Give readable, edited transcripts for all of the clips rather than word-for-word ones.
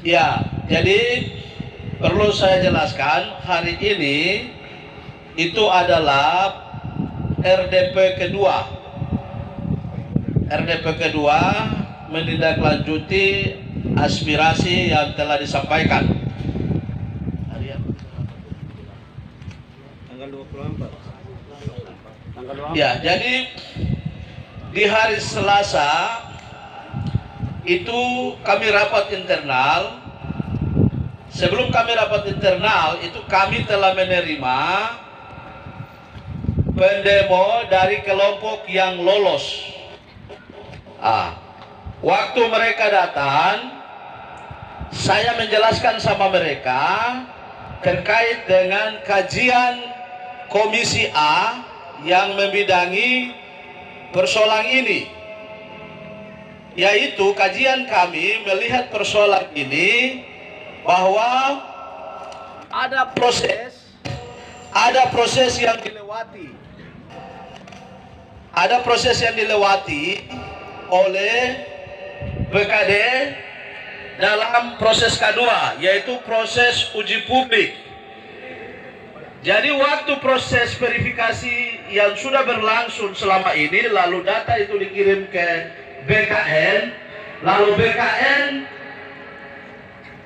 Ya, jadi perlu saya jelaskan, hari ini itu adalah RDP kedua. RDP kedua menindaklanjuti aspirasi yang telah disampaikan. Tanggal 24. Ya, jadi di hari Selasa itu kami rapat internal. Sebelum kami rapat internal itu kami telah menerima pendemo dari kelompok yang lolos. Waktu mereka datang, saya menjelaskan sama mereka terkait dengan kajian Komisi A yang membidangi persoalan ini, yaitu kajian kami melihat persoalan ini bahwa ada proses yang dilewati, oleh BKD dalam proses kedua, yaitu proses uji publik. Jadi waktu proses verifikasi yang sudah berlangsung selama ini, lalu data itu dikirim ke BKN, lalu BKN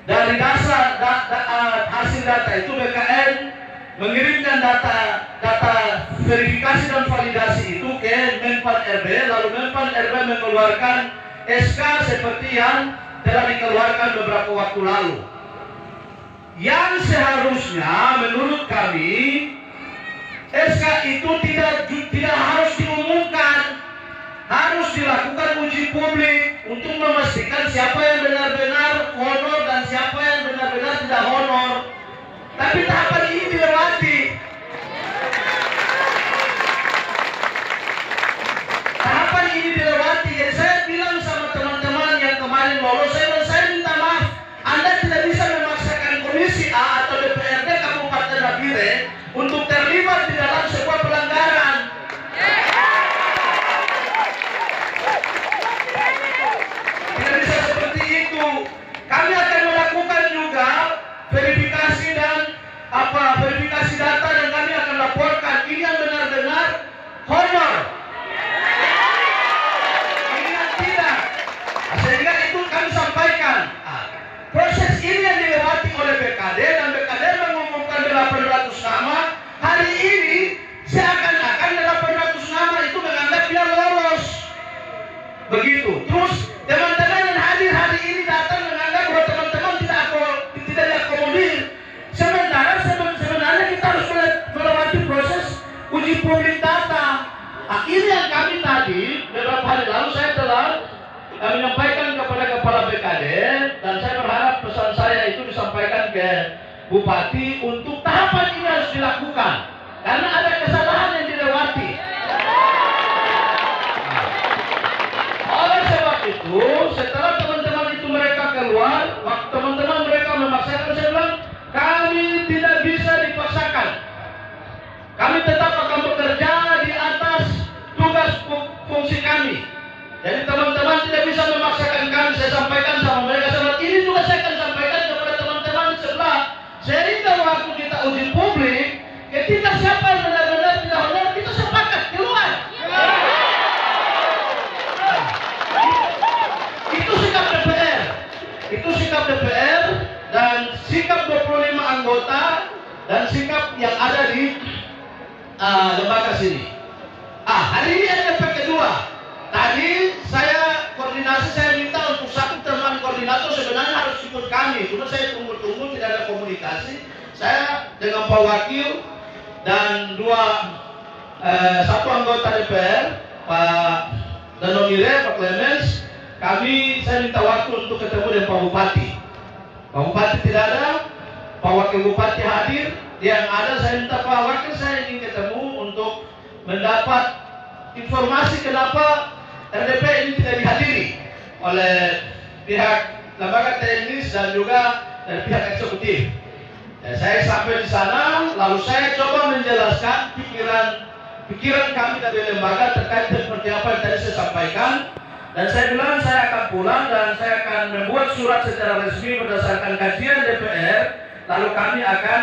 dari hasil data itu BKN mengirimkan data verifikasi dan validasi itu ke Menpan RB, lalu Menpan RB mengeluarkan SK seperti yang telah dikeluarkan beberapa waktu lalu. Yang seharusnya menurut kami SK itu tidak harus diumumkan, harus dilakukan uji publik untuk memastikan siapa yang benar-benar honor dan siapa yang benar-benar tidak honor. Tapi tahapan ini dilewati. Jadi saya bilang sama teman-teman yang kemarin lolos, saya minta maaf, Anda tidak bisa memaksakan Komisi A atau DPRD Kabupaten Nabire untuk terlibat di dalam sebuah pelanggaran. Tidak bisa seperti itu. Kami akan melakukan juga verifikasi data dan kami akan laporkan ini yang benar-benar honor. Ini yang tidak. Sehingga itu kami sampaikan. Proses ini yang dilewati oleh BKD dan BKD mengumumkan 800 nama. Hari ini seakan-akan 800 nama itu menganggap dia lolos. Begitu. Terus teman-teman yang hadir hari ini datang menganggap bahwa teman-teman tidak diakomodir. Sebenarnya kita harus melewati proses uji publik data. Akhirnya yang kami tadi beberapa hari lalu saya telah menyampaikan kepada Kepala BKD dan saya berharap pesan saya itu disampaikan ke Bupati untuk tahapan ini harus dilakukan karena ada kesalahan yang dilewati. Oleh sebab itu, setelah teman-teman itu mereka keluar, waktu teman-teman mereka memaksakan, saya bilang kami tidak bisa dipaksakan. Kami tetap akan bekerja di atas tugas fungsi kami. Jadi teman-teman tidak bisa memaksakan kami. Saya sampaikan sama mereka, ini juga saya akan sampaikan kepada teman-teman di sebelah. Sehingga waktu kita uji publik, ketika siapa yang benar-benar tidak honor, kita sepakat keluar. Itu sikap DPR. Itu sikap DPR dan sikap 25 anggota dan sikap yang ada di lembaga sini. Hari ini RDP kedua. Tadi saya koordinasi, saya minta untuk satu teman koordinator sebenarnya harus ikut kami. Cuma saya tunggu-tunggu tidak ada komunikasi. Saya dengan Pak Wakil dan satu anggota DPR, Pak Danonire, Pak Clemens, saya minta waktu untuk ketemu dengan Pak Bupati. Pak Bupati tidak ada, Pak Wakil Bupati hadir. Yang ada saya minta Pak Wakil, saya ingin ketemu untuk mendapat informasi kenapa RDP ini tidak dihadiri oleh pihak lembaga teknis dan juga dari pihak eksekutif. Saya sampai di sana, lalu saya coba menjelaskan pikiran kami dari lembaga terkait seperti apa yang tadi saya sampaikan. Dan saya bilang saya akan pulang dan saya akan membuat surat secara resmi berdasarkan kajian DPR. Lalu kami akan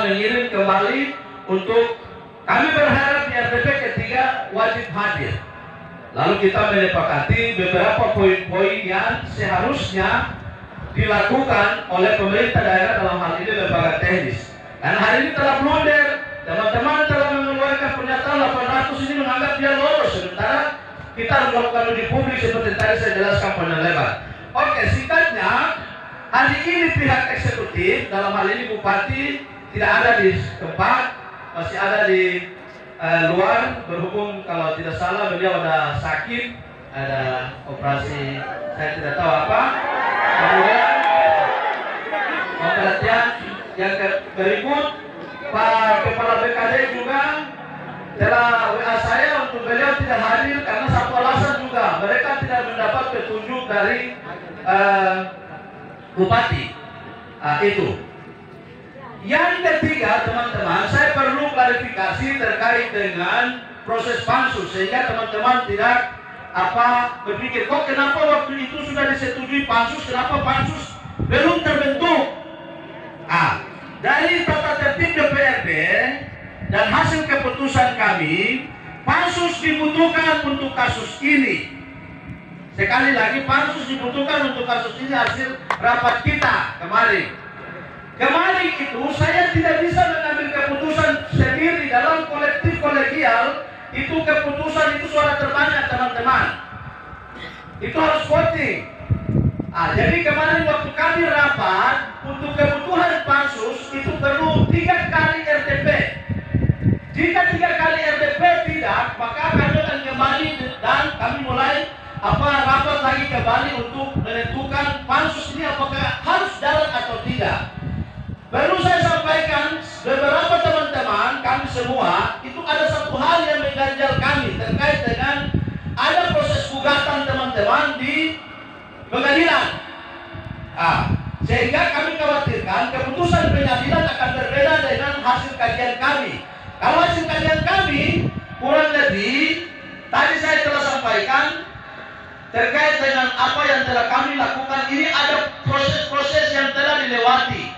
mengirim kembali untuk kami berharap di RDP ketiga wajib hadir. Lalu kita menyepakati beberapa poin-poin yang seharusnya dilakukan oleh pemerintah daerah, dalam hal ini lembaga teknis. Dan hari ini telah blunder, teman-teman telah mengeluarkan pernyataan 800 ini menganggap dia lolos, sementara kita harus melakukan uji publik seperti tadi saya jelaskan panjang lebar. Oke, singkatnya, hari ini pihak eksekutif, dalam hal ini Bupati, tidak ada di tempat, masih ada di luar, berhubung kalau tidak salah beliau ada sakit, ada operasi, saya tidak tahu apa. Kemudian perhatian yang berikut, Pak Kepala BKD juga telah WA saya untuk beliau tidak hadir karena satu alasan juga, mereka tidak mendapat petunjuk dari Bupati. Itu. Yang ketiga, teman-teman, saya perlu klarifikasi terkait dengan proses pansus sehingga teman-teman tidak berpikir kok kenapa waktu itu sudah disetujui pansus, kenapa pansus belum terbentuk. Dari tata tertib DPRD dan hasil keputusan kami, pansus dibutuhkan untuk kasus ini. Sekali lagi, pansus dibutuhkan untuk kasus ini hasil rapat kita kemarin. Kemarin itu saya tidak bisa mengambil keputusan sendiri dalam kolektif kolegial. Itu keputusan, itu suara terbanyak teman-teman. Itu harus voting. Jadi kemarin waktu kami rapat untuk kebutuhan pansus itu perlu 3 kali RDP. Jika 3 kali RDP tidak, maka kami akan kembali dan kami mulai rapat lagi kembali untuk menentukan pansus ini apakah harus jalan atau tidak. Baru saya sampaikan beberapa teman-teman kami semua itu ada satu hal yang mengganjal kami terkait dengan ada proses gugatan teman-teman di pengadilan. Sehingga kami khawatirkan keputusan pengadilan akan berbeda dengan hasil kajian kami. Kalau hasil kajian kami kurang lebih tadi saya telah sampaikan terkait dengan apa yang telah kami lakukan, ini ada proses-proses yang telah dilewati.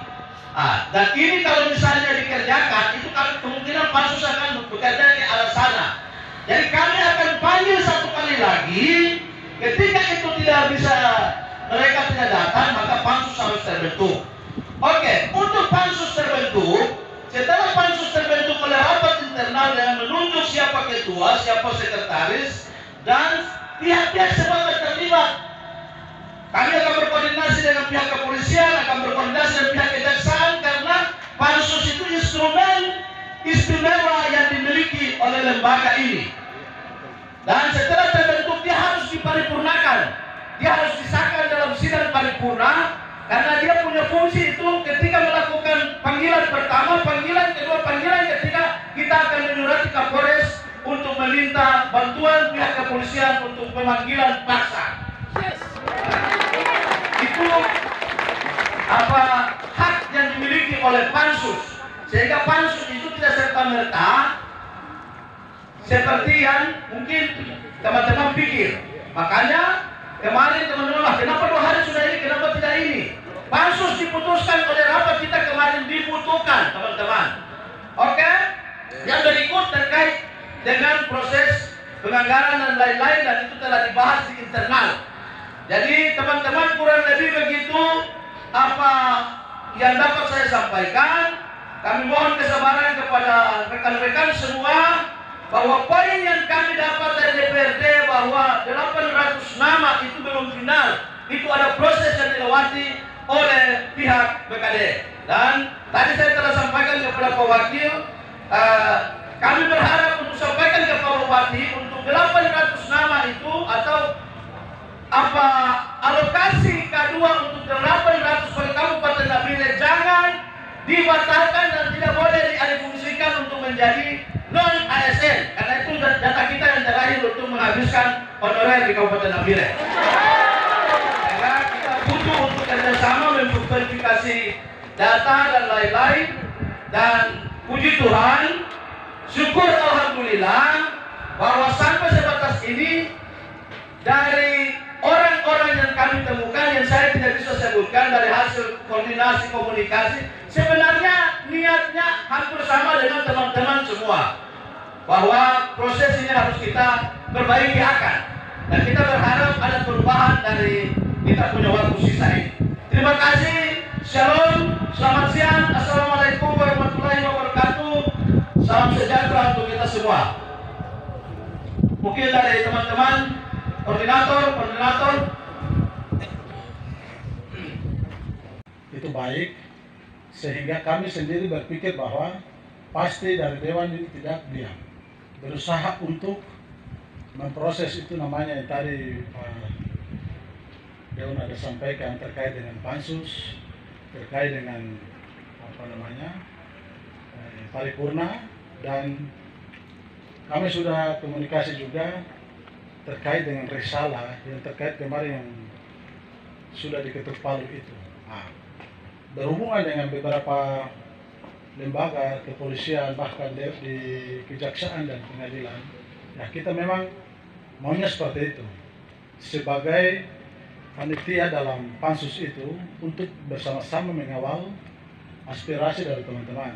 Dan ini kalau misalnya dikerjakan, itu kemungkinan pansus akan bekerja ke arah sana. Jadi kami akan panggil satu kali lagi. Ketika itu tidak bisa, mereka tidak datang, maka pansus harus terbentuk. Oke, untuk pansus terbentuk, setelah pansus terbentuk oleh rapat internal yang menunjuk siapa ketua, siapa sekretaris, dan pihak-pihak semua terlibat. Kami akan berkoordinasi dengan pihak kepolisian, akan berkoordinasi dengan pihak kejaksaan, karena pansus itu instrumen istimewa yang dimiliki oleh lembaga ini. Dan setelah terbentuk dia harus diparipurnakan, dia harus disahkan dalam sidang paripurna, karena dia punya fungsi itu ketika melakukan panggilan pertama, panggilan kedua, panggilan ketiga, kita akan menyurati Kapolres untuk meminta bantuan pihak kepolisian untuk pemanggilan paksa. Itu hak yang dimiliki oleh pansus, sehingga pansus itu tidak serta-merta seperti yang mungkin teman-teman pikir. Makanya kemarin teman-teman, kenapa 2 hari sudah ini, kenapa tidak ini? Pansus diputuskan oleh rapat kita kemarin dibutuhkan, teman-teman. Oke? Yang berikut terkait dengan proses penganggaran dan lain-lain, dan itu telah dibahas di internal. Jadi teman-teman kurang lebih begitu apa yang dapat saya sampaikan. Kami mohon kesabaran kepada rekan-rekan semua bahwa poin yang kami dapat dari DPRD bahwa 800 nama itu belum final. Itu ada proses yang dilewati oleh pihak BKD. Dan tadi saya telah sampaikan kepada Pak Wakil, kami berharap untuk sampaikan kepada Bupati untuk 800 nama itu atau alokasi K2 untuk 800 Kabupaten Nabire jangan dibatalkan dan tidak boleh dialihfungsikan untuk menjadi non ASN, karena itu data kita yang terakhir untuk menghabiskan honorer di Kabupaten Nabire. Sehingga kita butuh untuk kerjasama memverifikasi data dan lain-lain, dan puji Tuhan, syukur alhamdulillah bahwa sampai sebatas ini dari orang-orang yang kami temukan yang saya tidak bisa sebutkan dari hasil koordinasi komunikasi, sebenarnya niatnya hampir sama dengan teman-teman semua, bahwa proses ini harus kita perbaiki akan, dan kita berharap ada perubahan dari kita punya waktu sisa ini. Terima kasih, shalom, selamat siang, assalamualaikum warahmatullahi wabarakatuh, salam sejahtera untuk kita semua. Mungkin dari teman-teman koordinator itu baik, sehingga kami sendiri berpikir bahwa pasti dari Dewan ini tidak diam, berusaha untuk memproses itu namanya yang tadi Dewan ada sampaikan terkait dengan pansus, terkait dengan paripurna, dan kami sudah komunikasi juga terkait dengan risalah yang terkait kemarin yang sudah diketuk palu itu. Berhubungan dengan beberapa lembaga kepolisian, bahkan di kejaksaan dan pengadilan, ya kita memang maunya seperti itu. Sebagai panitia dalam pansus itu untuk bersama-sama mengawal aspirasi dari teman-teman.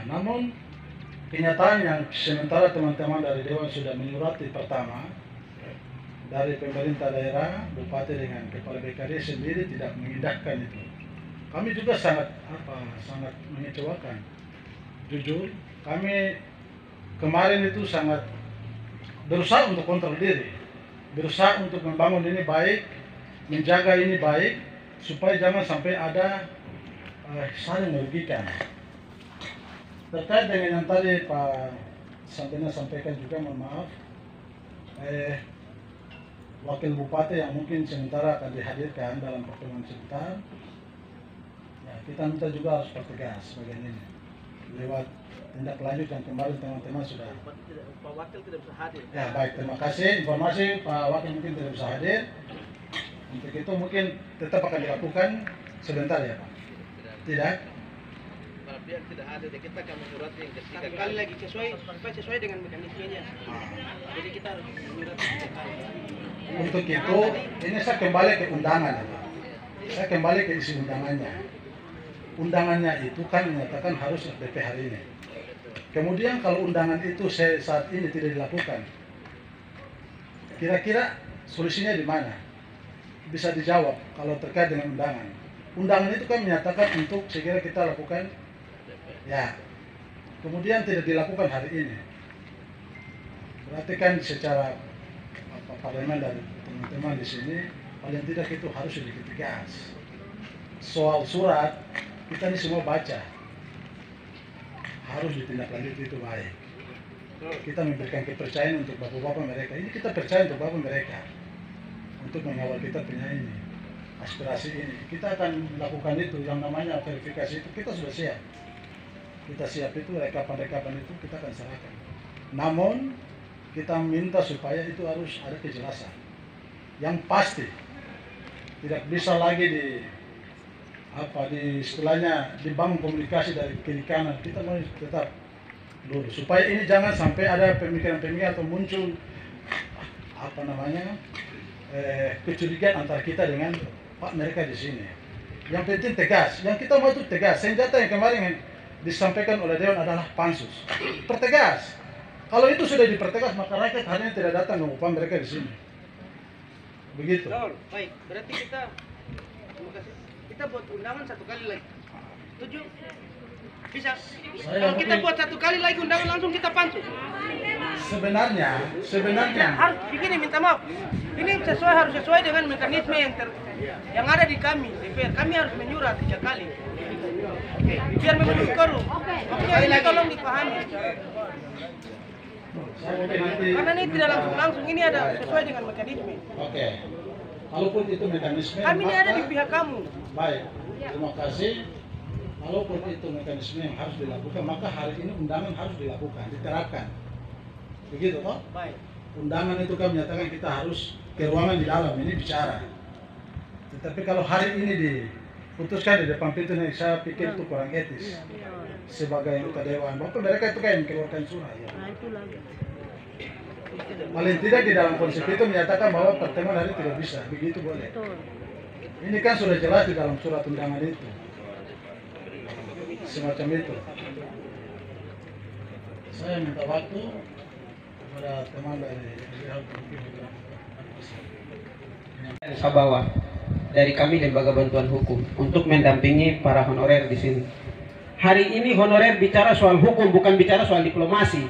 Namun kenyataan yang sementara teman-teman dari Dewan sudah menyurati pertama dari pemerintah daerah, bupati dengan kepala BKD sendiri tidak mengindahkan itu. Kami juga sangat mengecewakan. Jujur, kami kemarin itu sangat berusaha untuk kontrol diri, berusaha untuk membangun ini baik, menjaga ini baik, supaya jangan sampai ada saling merugikan. Terkait dengan yang tadi Pak Sampena sampaikan juga, mohon maaf, Wakil Bupati yang mungkin sementara akan dihadirkan dalam pertemuan sebentar, ya, kita minta juga harus pertegas bagian ini lewat tindak lanjut yang kemarin teman-teman sudah. Pak Wakil tidak bisa hadir. Ya baik, terima kasih informasi Pak Wakil mungkin tidak bisa hadir. Untuk itu mungkin tetap akan dilakukan sebentar ya Pak. Tidak? Para pihak tidak hadir, kita akan menyurati yang ketiga kali lagi sesuai dengan mekanismenya. Jadi kita harus menyurati tiga kali. Untuk itu, ini saya kembali ke undangan ya Pak. Saya kembali ke isi undangannya. Undangannya itu kan menyatakan harus DP hari ini. Kemudian kalau undangan itu saat ini tidak dilakukan, kira-kira solusinya di mana? Bisa dijawab kalau terkait dengan undangan. Undangan itu kan menyatakan untuk segera kita lakukan, ya. Kemudian tidak dilakukan hari ini. Berarti kan secara parlemen dari teman-teman di sini, paling tidak itu harus sedikit tegas. Soal surat, kita ini semua baca. Harus ditindaklanjuti itu baik. Kita memberikan kepercayaan untuk bapak-bapak mereka. Ini kita percaya untuk bapak mereka. Untuk mengawal kita punya ini, aspirasi ini. Kita akan lakukan itu, yang namanya verifikasi itu kita sudah siap. Kita siap itu, rekapan-rekapan itu kita akan serahkan. Namun, kita minta supaya itu harus ada kejelasan. Yang pasti, tidak bisa lagi istilahnya dibangun komunikasi dari kiri kanan. Kita mau tetap dulu supaya ini jangan sampai ada pemikiran-pemikiran atau muncul kecurigaan antara kita dengan Pak mereka di sini. Yang penting tegas. Yang kita mau itu tegas. Senjata yang kemarin disampaikan oleh Dewan adalah pansus. Pertegas. Kalau itu sudah dipertegas, maka rakyat hari ini tidak datang mengupah mereka di sini. Begitu. Baik, berarti kita buat undangan satu kali lagi. Setuju? Bisa. Kalau kita buat satu kali lagi undangan langsung kita pansus. Sebenarnya harus begini, minta maaf. Ini harus sesuai dengan mekanisme yang ada di kami DPR. Kami harus menyurat 3 kali. Oke, biar memenuhi korum. Oke, ini tolong dipahami. Karena ini tidak langsung, ini ada sesuai dengan mekanisme. Oke. Kalaupun itu mekanisme, kami ini ada di pihak kamu. Baik, terima kasih. Kalaupun itu mekanisme yang harus dilakukan, maka hari ini undangan harus dilakukan, diterapkan. Begitu toh? Baik. Undangan itu kan menyatakan kita harus ke ruangan di dalam ini bicara. Tetapi kalau hari ini diputuskan di depan pintu, saya pikir itu kurang etis. sebagai anggota dewan. Bapak mereka itu kan yang keluarkan surat. Ya. Nah, itu lagi. Paling tidak di dalam konsep itu menyatakan bahwa pertemuan hari tidak bisa. Begitu boleh. Betul. Ini kan sudah jelas di dalam surat undangan itu. Semacam itu. Saya minta waktu kepada teman dari Sabawa dari kami Lembaga Bantuan Hukum untuk mendampingi para honorer di sini. Hari ini honorer bicara soal hukum, bukan bicara soal diplomasi.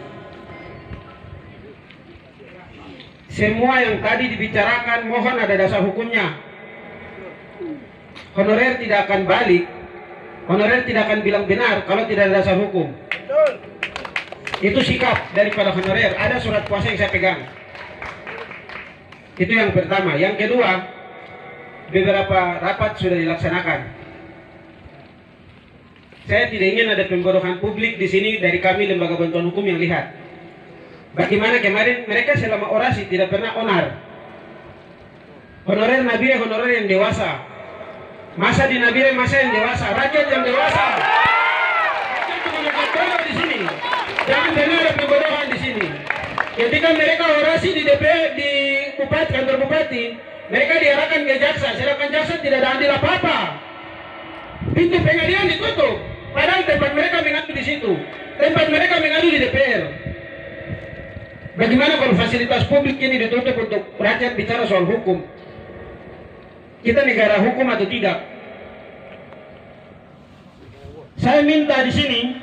Semua yang tadi dibicarakan mohon ada dasar hukumnya. Honorer tidak akan balik, honorer tidak akan bilang benar kalau tidak ada dasar hukum. Itu sikap daripada honorer. Ada surat kuasa yang saya pegang. Itu yang pertama. Yang kedua, beberapa rapat sudah dilaksanakan. Saya tidak ingin ada pembodohan publik di sini dari kami Lembaga Bantuan Hukum yang lihat. Bagaimana kemarin mereka selama orasi tidak pernah onar. Honorer Nabire honorer yang dewasa. Masa di Nabire masa yang dewasa, rakyat yang dewasa. Rakyat di sini. Jangan pernah ada pembodohan di sini. Ketika mereka orasi di DPR di bupati, kantor bupati, mereka diarahkan ke jaksa, sedangkan jaksa tidak ada andil apa-apa. Pintu pengadilan ditutup, padahal tempat mereka mengadu di situ, tempat mereka mengadu di DPR. Bagaimana kalau fasilitas publik ini ditutup untuk rakyat bicara soal hukum? Kita negara hukum atau tidak? Saya minta di sini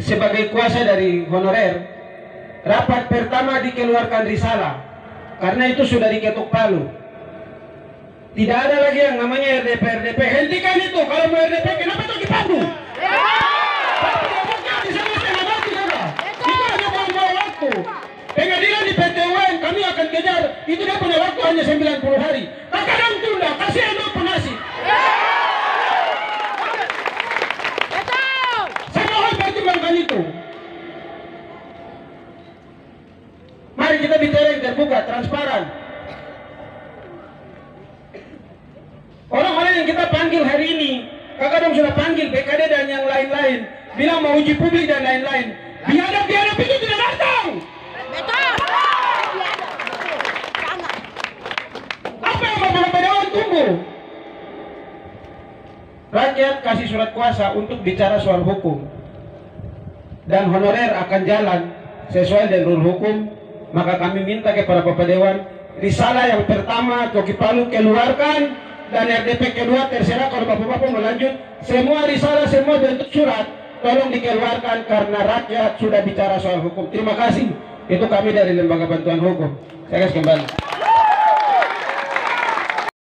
sebagai kuasa dari honorer, rapat pertama dikeluarkan risalah karena itu sudah diketuk palu. Tidak ada lagi yang namanya RDP. Hentikan itu. Kalau mau RDP kenapa itu dipandu? Itu hanya buang-buang waktu. Pengadilan di PT UN kami akan kejar. Itu dia punya waktu hanya 90 hari. Kadang tunda, kasih enak penasi. Saya mohon pertimbangkan itu. Mari kita bicara yang terbuka, transparan. Orang-orang yang kita panggil hari ini, Kakadom sudah panggil BKD dan yang lain-lain, bilang mau uji publik dan lain-lain. Biadab itu tidak datang. Betul. Apa yang Bapak Dewan tunggu? Rakyat kasih surat kuasa untuk bicara soal hukum, dan honorer akan jalan sesuai dengan hukum. Maka kami minta kepada Bapak Dewan, risalah yang pertama Toki Palu keluarkan, dan RDP kedua terserah kalau Bapak-Bapak mau lanjut. Semua risalah, semua bentuk surat tolong dikeluarkan karena rakyat sudah bicara soal hukum. Terima kasih. Itu kami dari Lembaga Bantuan Hukum. Saya kasih kembali.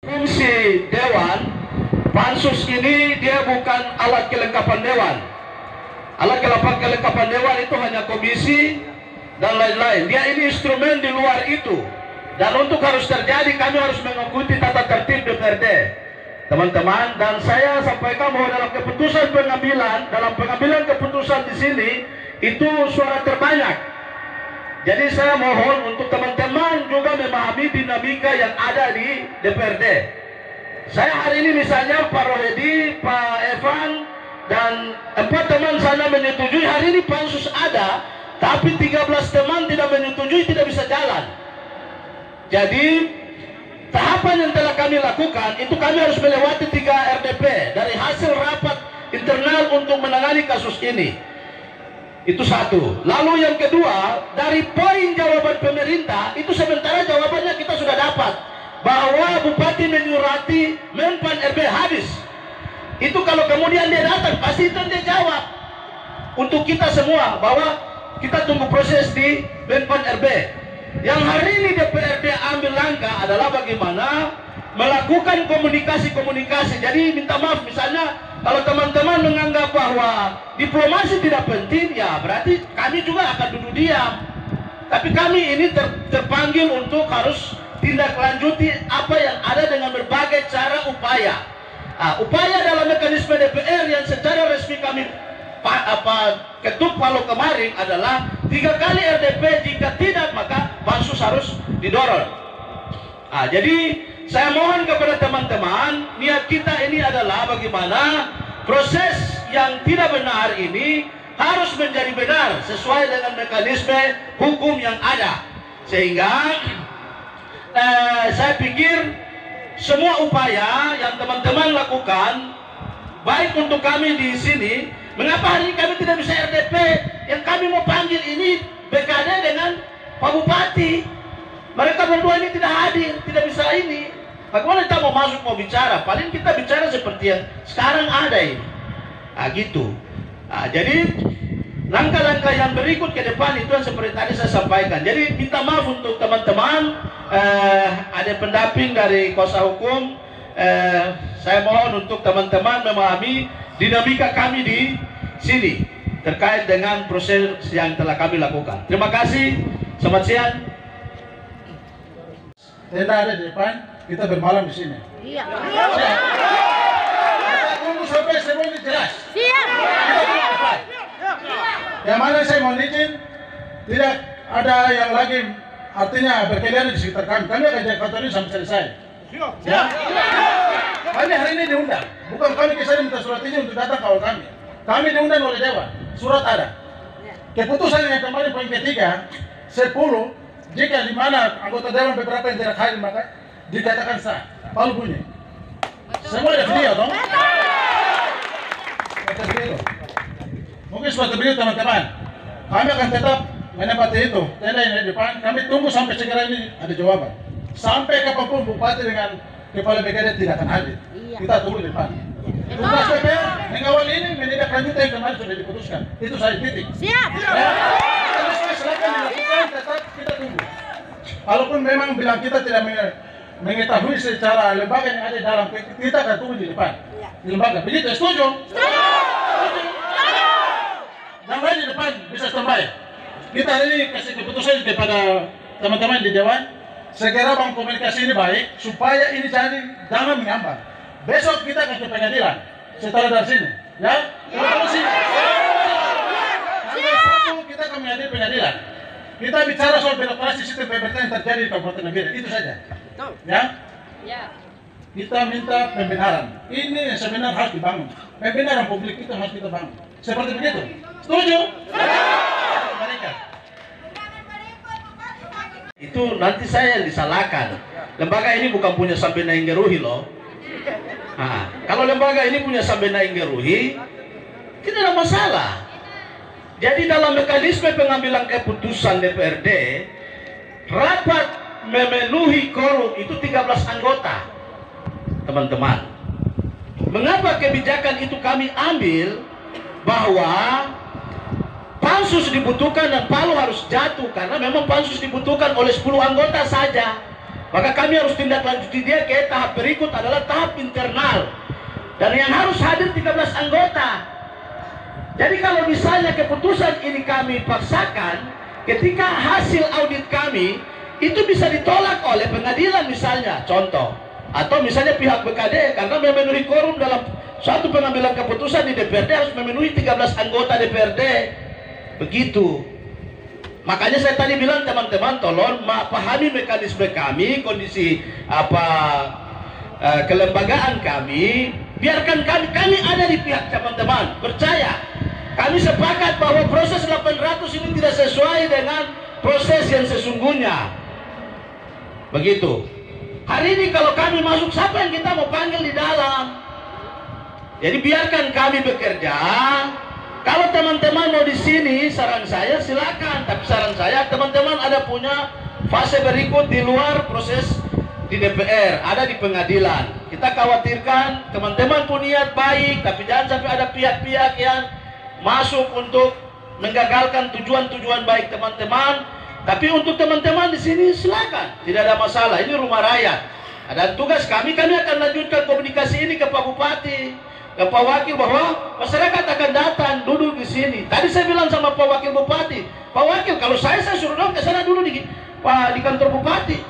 Fungsi Dewan, pansus ini dia bukan alat kelengkapan Dewan. Alat kelengkapan Dewan itu hanya komisi dan lain-lain. Dia ini instrumen di luar itu. Dan untuk harus terjadi kami harus mengikuti tata tertib DPRD, teman-teman. Dan saya sampaikan bahwa dalam pengambilan keputusan di sini itu suara terbanyak. Jadi saya mohon untuk teman-teman juga memahami dinamika yang ada di DPRD. Saya hari ini misalnya Pak Rohedi, Pak Evan, dan 4 teman saya menyetujui hari ini pansus ada, tapi 13 teman tidak menyetujui, tidak bisa jalan. Jadi tahapan yang telah kami lakukan itu kami harus melewati 3 RDP dari hasil rapat internal untuk menangani kasus ini. Itu satu. Lalu yang kedua, dari poin jawaban pemerintah itu sementara jawabannya kita sudah dapat bahwa Bupati menyurati Menpan RB habis. Itu kalau kemudian dia datang pasti itu dia jawab untuk kita semua bahwa kita tunggu proses di Menpan RB. Yang hari ini DPRD ambil langkah adalah bagaimana melakukan komunikasi. Jadi minta maaf misalnya kalau teman-teman menganggap bahwa diplomasi tidak penting, ya berarti kami juga akan duduk diam. Tapi kami ini terpanggil untuk harus tindak lanjuti apa yang ada dengan berbagai cara upaya. Upaya dalam mekanisme DPR yang secara resmi kami ketuk palu kemarin adalah 3 kali RDP, jika tidak maka pansus harus didorong. Jadi saya mohon kepada teman-teman, niat kita ini adalah bagaimana proses yang tidak benar ini harus menjadi benar sesuai dengan mekanisme hukum yang ada. Sehingga saya pikir semua upaya yang teman-teman lakukan, baik untuk kami di sini, mengapa hari ini kami tidak bisa RDP? Yang kami mau panggil ini BKD dengan Pak Bupati. Mereka berdua ini tidak hadir, tidak bisa ini. Bagaimana kita mau masuk, mau bicara? Paling kita bicara seperti yang sekarang ada ini. Nah, gitu. Nah, jadi langkah-langkah yang berikut ke depan itu yang seperti tadi saya sampaikan. Jadi minta maaf untuk teman-teman, ada pendamping dari kuasa hukum. Saya mohon untuk teman-teman memahami dinamika kami di sini terkait dengan proses yang telah kami lakukan. Terima kasih. Selamat siang. Tenda ada di depan, kita bermalam di sini. Iya. Siap. Kita tunggu sampai semua ini jelas. Siap. Kita tunggu depan. Yang mana saya mohon izin, tidak ada yang lagi artinya berkeliaran di sekitar kami. Kami akan jaga kantor ini sampai selesai. Ya. Kami hari ini diundang, bukan kami ke sana minta surat izin untuk datang kawal kami. Kami diundang oleh Dewan, surat ada. Keputusan yang kemarin poin ketiga, 10, jika di mana anggota Dewan beberapa yang tidak hadir maka dikatakan sah. Palu bunyi. Semua ada video toh? Mungkin suatu video teman-teman. Kami akan tetap menempati itu. Tenda yang di depan. Kami tunggu sampai segera ini ada jawaban. Sampai kapanpun Bupati dengan Kepala BKD tidak akan hadir. Kita tunggu di depan. Tugas DPR mengawal ini menindaklanjuti yang kemarin sudah diputuskan. Itu saya titik. Siap. Ya. Kita silakan dilakukan, tetap kita tunggu. Walaupun memang bilang kita tidak mengetahui secara lembaga yang ada di dalam, kita akan tunggu di depan. Di lembaga. Begitu, setuju? Setuju. Yang lain di depan bisa standby. Kita hari ini kasih keputusan kepada teman-teman di Dewan. Segera bangun komunikasi ini baik supaya ini jangan mengambang. Besok kita akan ke pengadilan setelah dari sini, ya. Kalau sini, satu kita akan menghadiri pengadilan. Kita bicara soal birokrasi sistem pemerintahan yang terjadi di Kabupaten Nagari, itu saja. Ya. Kita minta pembenaran. Ini yang sebenarnya harus dibangun. Pembenaran publik itu harus kita bangun. Seperti begitu. Setuju? Mereka. Itu nanti saya yang disalahkan. Lembaga ini bukan punya sampai Nainggeruhi loh. Nah, kalau lembaga ini punya sampai Nainggeruhi, tidak ada masalah. Jadi dalam mekanisme pengambilan keputusan DPRD, rapat memenuhi quorum itu 13 anggota, teman-teman. Mengapa kebijakan itu kami ambil bahwa pansus dibutuhkan dan Palu harus jatuh karena memang pansus dibutuhkan oleh 10 anggota saja. Maka kami harus tindak lanjuti dia ke tahap berikut adalah tahap internal. Dan yang harus hadir 13 anggota. Jadi kalau misalnya keputusan ini kami paksakan, ketika hasil audit kami itu bisa ditolak oleh pengadilan misalnya, contoh. Atau misalnya pihak BKD karena memenuhi quorum dalam suatu pengambilan keputusan di DPRD harus memenuhi 13 anggota DPRD. Begitu. Makanya saya tadi bilang teman-teman tolong pahami mekanisme kami, kondisi kelembagaan kami, biarkan kami ada di pihak teman-teman. Percaya, kami sepakat bahwa proses 800 ini tidak sesuai dengan proses yang sesungguhnya. Begitu. Hari ini kalau kami masuk, siapa yang kita mau panggil di dalam? Jadi biarkan kami bekerja. Kalau teman-teman mau di sini, saran saya silakan. Tapi saran saya teman-teman ada punya fase berikut di luar proses di DPR, ada di pengadilan. Kita khawatirkan teman-teman punya niat baik, tapi jangan sampai ada pihak-pihak yang masuk untuk menggagalkan tujuan-tujuan baik teman-teman. Tapi untuk teman-teman di sini silakan, tidak ada masalah. Ini rumah rakyat. Dan tugas kami akan lanjutkan komunikasi ini ke Pak Bupati, ke Pak Wakil bahwa masyarakat akan datang duduk di sini. Tadi saya bilang sama Pak Wakil Bupati, Pak Wakil kalau saya suruh dong ke sana dulu di kantor Bupati.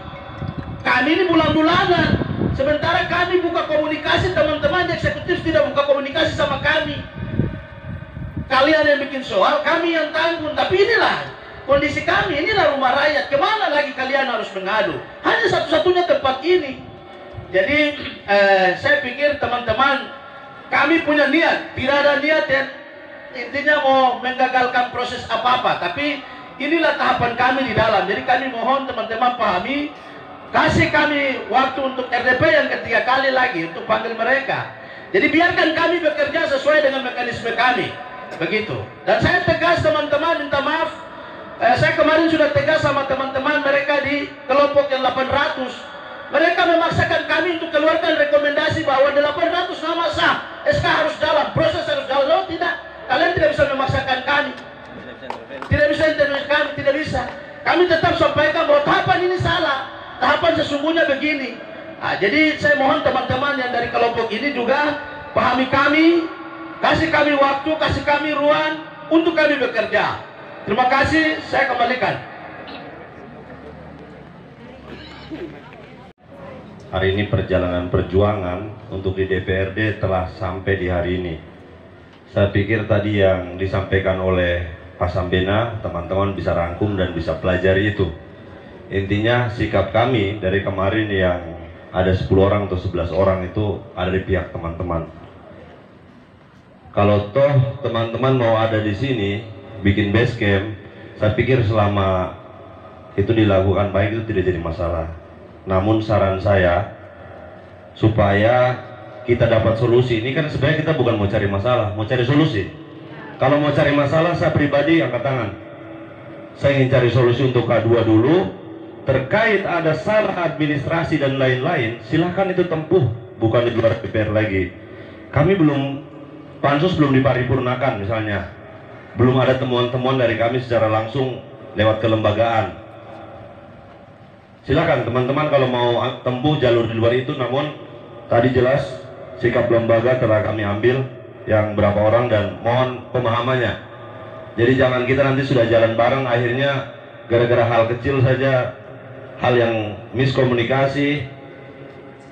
Kami ini bulan-bulanan, sementara kami buka komunikasi, teman-teman di eksekutif tidak buka komunikasi sama kami. Kalian yang bikin soal, kami yang tanggung. Tapi inilah kondisi kami, inilah rumah rakyat. Kemana lagi kalian harus mengadu? Hanya satu-satunya tempat ini. Jadi saya pikir teman-teman kami punya niat, tidak ada niat yang intinya mau menggagalkan proses apa-apa, tapi inilah tahapan kami di dalam. Jadi kami mohon teman-teman pahami, kasih kami waktu untuk RDP yang ketiga kali lagi untuk panggil mereka. Jadi biarkan kami bekerja sesuai dengan mekanisme kami, begitu. Dan saya tegas teman-teman, minta maaf, saya kemarin sudah tegas sama teman-teman mereka di kelompok yang 800. Mereka memaksakan kami untuk keluarkan rekomendasi bahwa 800 nama sah, SK harus jalan, proses harus jalan. Oh tidak, kalian tidak bisa memaksakan kami, tidak bisa intervensi kami, tidak bisa. Kami tetap sampaikan bahwa tahapan ini salah, tahapan sesungguhnya begini. Nah, jadi saya mohon teman-teman yang dari kelompok ini juga pahami kami, kasih kami waktu, kasih kami ruang untuk kami bekerja. Terima kasih, saya kembalikan. Hari ini perjalanan perjuangan untuk di DPRD telah sampai di hari ini. Saya pikir tadi yang disampaikan oleh Pak Sambena, teman-teman bisa rangkum dan bisa pelajari itu. Intinya sikap kami dari kemarin yang ada 10 orang atau 11 orang itu ada di pihak teman-teman. Kalau toh teman-teman mau ada di sini, bikin base camp, saya pikir selama itu dilakukan baik itu tidak jadi masalah. Namun saran saya, supaya kita dapat solusi, ini kan sebenarnya kita bukan mau cari masalah, mau cari solusi. Kalau mau cari masalah, saya pribadi angkat tangan. Saya ingin cari solusi untuk K2 dulu. Terkait ada salah administrasi dan lain-lain, silahkan itu tempuh, bukan di luar DPR lagi. Kami pansus belum diparipurnakan misalnya. Belum ada temuan-temuan dari kami secara langsung lewat kelembagaan. Silakan teman-teman kalau mau tempuh jalur di luar itu, namun tadi jelas sikap lembaga telah kami ambil yang berapa orang dan mohon pemahamannya. Jadi jangan kita nanti sudah jalan bareng akhirnya gara-gara hal kecil saja, hal yang miskomunikasi,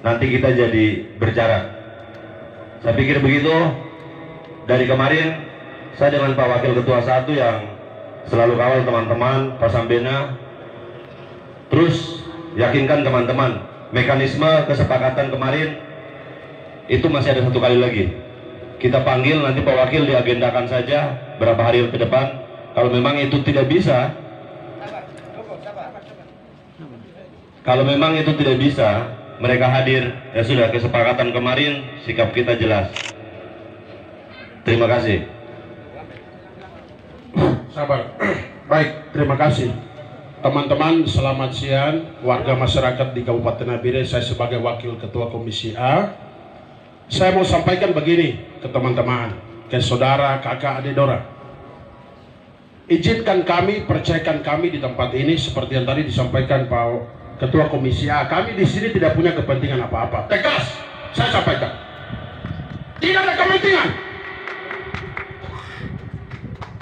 nanti kita jadi berjarak. Saya pikir begitu. Dari kemarin saya dengan Pak Wakil Ketua 1 yang selalu kawal teman-teman, Pak Sambena, terus yakinkan teman-teman, mekanisme kesepakatan kemarin itu masih ada 1 kali lagi. Kita panggil nanti Pak Wakil, diagendakan saja berapa hari ke depan. Kalau memang itu tidak bisa, mereka hadir, ya sudah, kesepakatan kemarin, sikap kita jelas. Terima kasih. Sabar. Baik, terima kasih. Teman-teman, selamat siang. Warga masyarakat di Kabupaten Nabire, saya sebagai Wakil Ketua Komisi A, saya mau sampaikan begini ke teman-teman, ke saudara, kakak, adik, Dora. Izinkan kami, percayakan kami di tempat ini seperti yang tadi disampaikan Pak Ketua Komisi A. Kami di sini tidak punya kepentingan apa-apa. Tegas, saya sampaikan. Tidak ada kepentingan.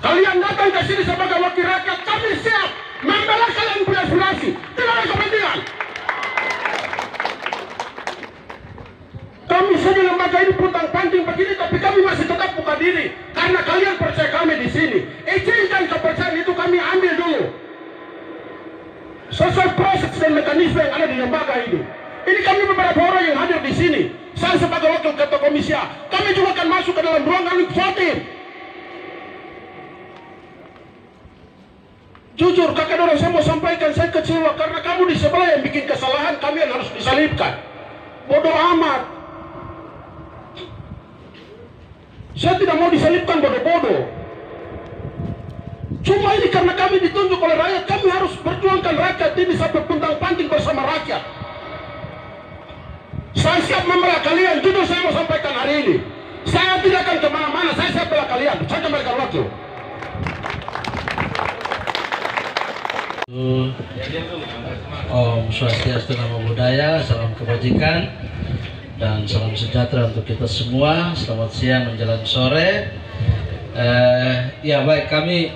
Kalian datang ke sini sebagai wakil rakyat, kami siap membela kalian punya aspirasi. Tidak ada kepentingan. Kami saja lembaga ini putang-panting begini, tapi kami masih tetap buka diri karena kalian percaya kami di sini. Izinkan kepercayaan itu kami ambil dulu sesuai proses dan mekanisme yang ada di lembaga ini. Ini kami beberapa orang yang hadir di sini. Saya sebagai Wakil Ketua Komisi A, kami juga akan masuk ke dalam ruangan legislatif. Jujur kakak Dora, saya mau sampaikan, saya kecewa karena kamu di sebelah yang bikin kesalahan, kami yang harus disalibkan. Bodoh amat. Saya tidak mau disalibkan bodoh-bodoh. Cuma ini karena kami ditunjuk oleh rakyat, kami harus berjuangkan rakyat ini sampai puntang-panting bersama rakyat. Saya siap membela kalian, jujur saya mau sampaikan hari ini. Saya tidak akan kemana-mana, saya siap bela kalian. Saya kembalikan waktu. Om Swastiastu, Namo Buddhaya, salam kebajikan dan salam sejahtera untuk kita semua. Selamat siang menjelang sore. Ya baik, kami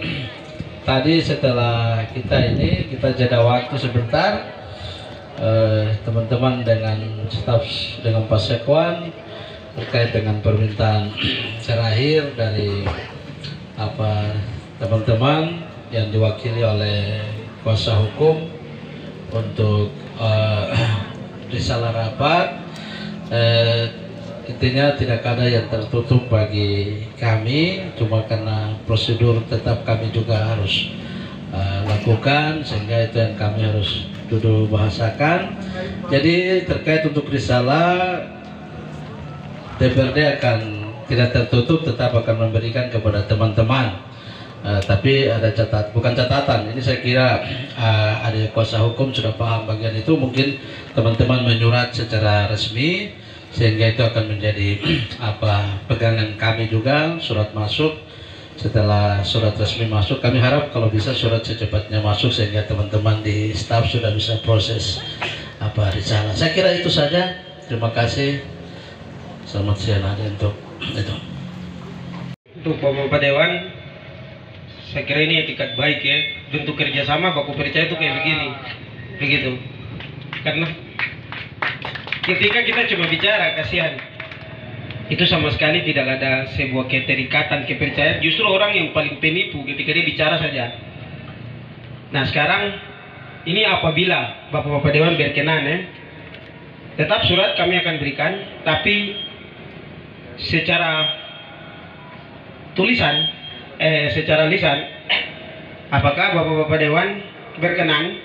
tadi setelah kita jeda waktu sebentar, teman-teman dengan staf, dengan Pak Sekwan terkait dengan permintaan terakhir dari teman-teman yang diwakili oleh kuasa hukum untuk risalah rapat. intinya tidak ada yang tertutup bagi kami, cuma karena prosedur tetap kami juga harus lakukan, sehingga itu yang kami harus duduk bahasakan. Jadi terkait untuk risalah, DPRD akan tidak tertutup, tetap akan memberikan kepada teman-teman. Tapi ada bukan catatan, ini saya kira ada kuasa hukum sudah paham bagian itu, mungkin teman-teman menyurat secara resmi, sehingga itu akan menjadi pegangan kami juga. Surat masuk, setelah surat resmi masuk, kami harap kalau bisa surat secepatnya masuk, sehingga teman-teman di staf sudah bisa proses risalah. Saya kira itu saja. Terima kasih. Selamat siang untuk itu. Untuk Bapak Dewan, saya kira ini etikat baik ya. Bentuk kerjasama baku percaya itu kayak begini, begitu. Karena ketika kita cuma bicara, kasihan, itu sama sekali tidak ada sebuah keterikatan, kepercayaan. Justru orang yang paling penipu ketika dia bicara saja. Nah sekarang ini apabila Bapak-Bapak Dewan berkenan ya, tetap surat kami akan berikan, tapi secara tulisan, secara lisan, apakah Bapak-Bapak Dewan berkenan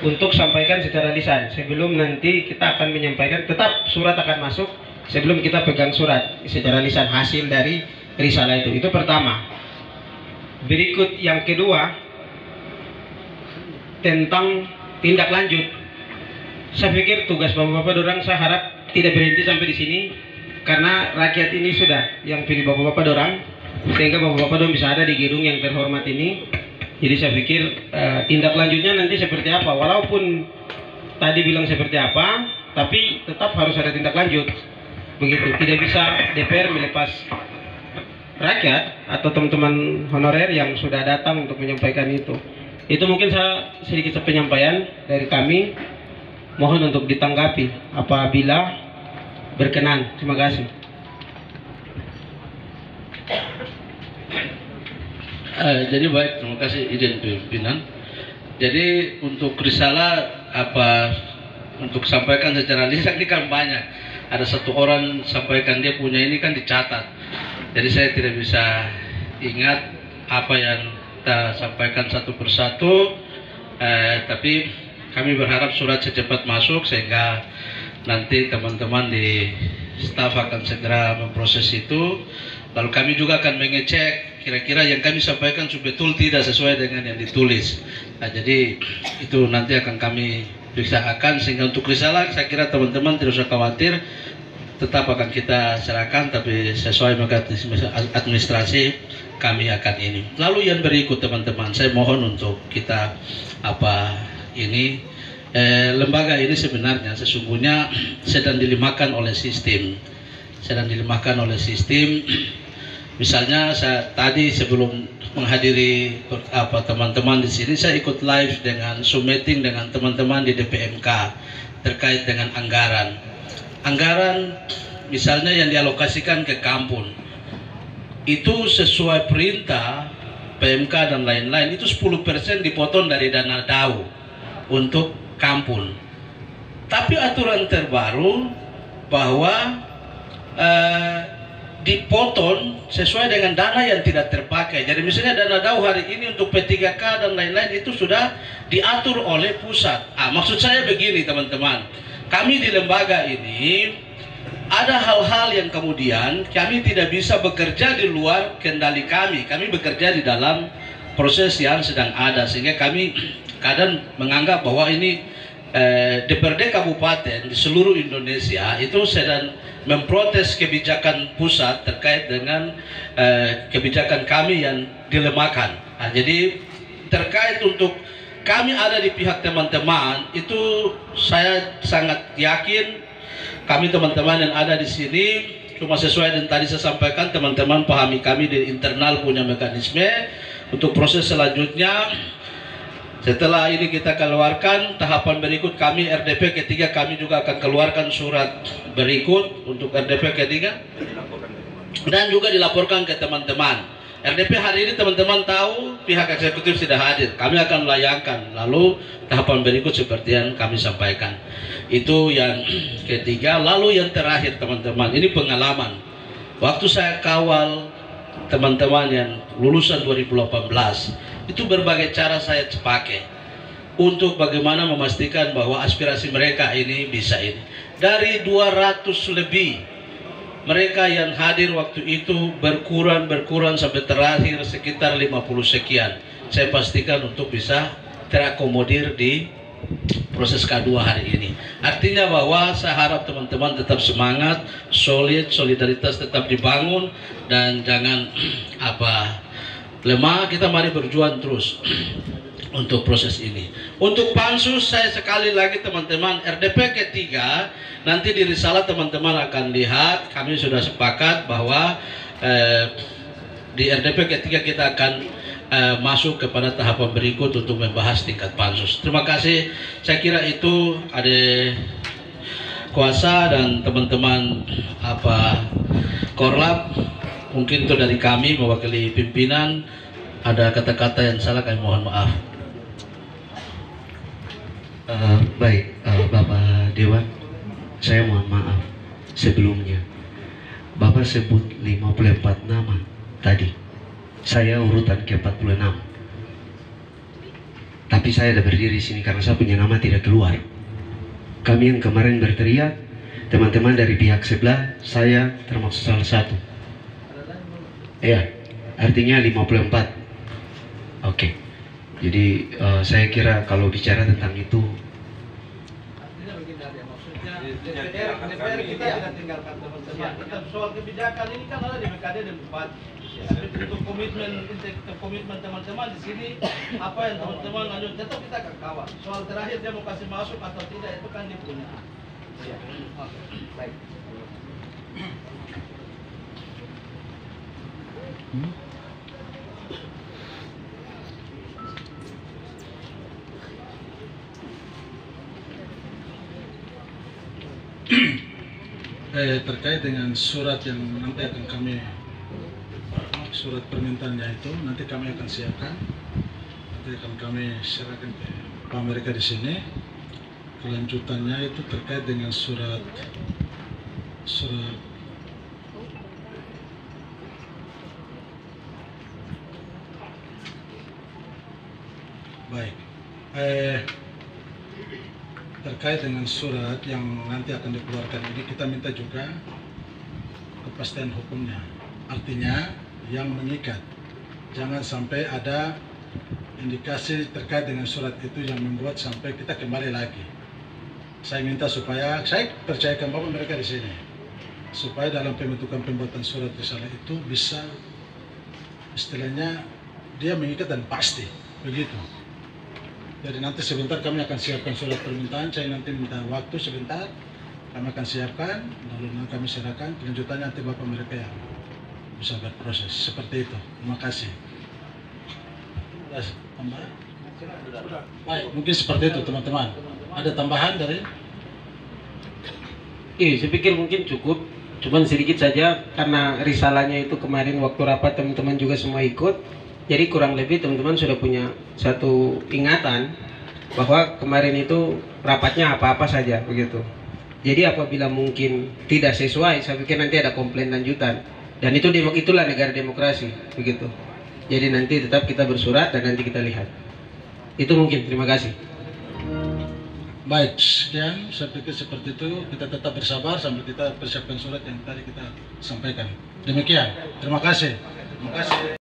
untuk sampaikan secara lisan sebelum nanti kita akan menyampaikan? Tetap surat akan masuk sebelum kita pegang surat secara lisan hasil dari risalah itu. Itu pertama. Berikut yang kedua tentang tindak lanjut. Saya pikir tugas Bapak-Bapak dorang, saya harap tidak berhenti sampai di sini, karena rakyat ini sudah yang pilih Bapak-Bapak dorang, sehingga Bapak-Bapak dorang bisa ada di gedung yang terhormat ini. Jadi saya pikir tindak lanjutnya nanti seperti apa, walaupun tadi bilang seperti apa, tapi tetap harus ada tindak lanjut. Begitu, tidak bisa DPR melepas rakyat atau teman-teman honorer yang sudah datang untuk menyampaikan itu. Itu mungkin saya sedikit penyampaian dari kami, mohon untuk ditanggapi apabila berkenan. Terima kasih. Jadi baik, terima kasih izin pimpinan. Jadi untuk risalah untuk sampaikan secara lisan ini kan banyak. Ada satu orang sampaikan dia punya ini kan dicatat. Jadi saya tidak bisa ingat apa yang kita sampaikan satu persatu. Tapi kami berharap surat secepat masuk, sehingga nanti teman-teman di staf akan segera memproses itu. Lalu kami juga akan mengecek kira-kira yang kami sampaikan betul tidak sesuai dengan yang ditulis. Nah, jadi itu nanti akan kami periksakan, sehingga untuk risalah saya kira teman-teman tidak usah khawatir, tetap akan kita serahkan, tapi sesuai mekanisme administrasi kami akan ini. Lalu yang berikut teman-teman, saya mohon untuk kita lembaga ini sebenarnya sesungguhnya sedang dilemahkan oleh sistem. Misalnya tadi sebelum menghadiri teman-teman di sini, saya ikut live dengan Zoom meeting dengan teman-teman di DPMK terkait dengan anggaran. Anggaran misalnya yang dialokasikan ke kampung itu sesuai perintah PMK dan lain-lain, itu 10% dipotong dari dana DAU untuk kampung. Tapi aturan terbaru bahwa dipotong sesuai dengan dana yang tidak terpakai. Jadi misalnya dana DAU hari ini untuk P3K dan lain-lain itu sudah diatur oleh pusat. Maksud saya begini teman-teman, kami di lembaga ini ada hal-hal yang kemudian kami tidak bisa bekerja di luar kendali kami. Kami bekerja di dalam proses yang sedang ada, sehingga kami kadang menganggap bahwa ini DPRD kabupaten di seluruh Indonesia itu sedang memprotes kebijakan pusat terkait dengan kebijakan kami yang dilemahkan. Jadi terkait untuk kami ada di pihak teman-teman itu, saya sangat yakin kami teman-teman yang ada di sini cuma sesuai dengan tadi saya sampaikan, teman-teman pahami kami di internal punya mekanisme untuk proses selanjutnya. Setelah ini kita keluarkan tahapan berikut, kami RDP ketiga kami juga akan keluarkan surat berikut untuk RDP ketiga dan juga dilaporkan ke teman-teman. RDP hari ini teman-teman tahu pihak eksekutif tidak hadir. Kami akan melayangkan. Lalu tahapan berikut seperti yang kami sampaikan. Itu yang ketiga. Lalu yang terakhir teman-teman, ini pengalaman. Waktu saya kawal teman-teman yang lulusan 2018, itu berbagai cara saya pakai untuk bagaimana memastikan bahwa aspirasi mereka ini bisa ini. Dari 200 lebih mereka yang hadir waktu itu berkurang sampai terakhir sekitar 50 sekian. Saya pastikan untuk bisa terakomodir di proses K2 hari ini. Artinya bahwa saya harap teman-teman tetap semangat, solid, solidaritas tetap dibangun, dan jangan lemah. Kita mari berjuang terus untuk proses ini. Untuk pansus, saya sekali lagi teman-teman, RDP ketiga nanti di risalah teman-teman akan lihat, kami sudah sepakat bahwa di RDP ketiga kita akan masuk kepada tahapan berikut untuk membahas tingkat pansus. Terima kasih. Saya kira itu ada kuasa dan teman-teman Korlap, mungkin itu dari kami mewakili pimpinan. Ada kata-kata yang salah, kami mohon maaf. Baik, Bapak Dewan, saya mohon maaf sebelumnya. Bapak sebut 54 nama tadi. Saya urutan ke-46. Tapi saya ada berdiri di sini karena saya punya nama tidak keluar. Kami yang kemarin berteriak, teman-teman dari pihak sebelah, saya termasuk salah satu. Ya, artinya 54. Oke. Jadi saya kira kalau bicara tentang itu, DPR kita tidak tinggalkan teman-teman. Tetap soal kebijakan ini kan ada di MKD dan Bupati. Untuk komitmen teman-teman di sini, apa yang teman-teman lanjut, tetap kita akan kawal. Soal terakhir dia mau kasih masuk atau tidak, itu kan dia punya. Ya. Baik. Terkait dengan surat yang nanti akan kami, surat permintaannya itu nanti kami akan siapkan, nanti akan kami serahkan ke Pak mereka di sini. Kelanjutannya itu terkait dengan surat baik. Terkait dengan surat yang nanti akan dikeluarkan ini, kita minta juga kepastian hukumnya. Artinya yang mengikat. Jangan sampai ada indikasi terkait dengan surat itu yang membuat sampai kita kembali lagi. Saya minta supaya, saya percayakan Bapak mereka di sini, supaya dalam pembentukan pembuatan surat risalah itu bisa, istilahnya dia mengikat dan pasti, begitu. Jadi nanti sebentar kami akan siapkan surat permintaan, saya nanti minta waktu sebentar, kami akan siapkan, lalu kami serahkan, kelanjutannya nanti Bapak mereka yang bisa berproses, seperti itu. Terima kasih. Tambah? Baik, mungkin seperti itu teman-teman. Ada tambahan dari? Iya, saya pikir mungkin cukup, cuman sedikit saja karena risalahnya itu kemarin waktu rapat teman-teman juga semua ikut. Jadi kurang lebih teman-teman sudah punya satu ingatan bahwa kemarin itu rapatnya apa-apa saja begitu. Jadi apabila mungkin tidak sesuai, saya pikir nanti ada komplain lanjutan. Dan itulah negara demokrasi begitu. Jadi nanti tetap kita bersurat dan nanti kita lihat. Itu mungkin. Terima kasih. Baik, sekian. Saya pikir seperti itu. Kita tetap bersabar sambil kita persiapkan surat yang tadi kita sampaikan. Demikian. Terima kasih. Terima kasih.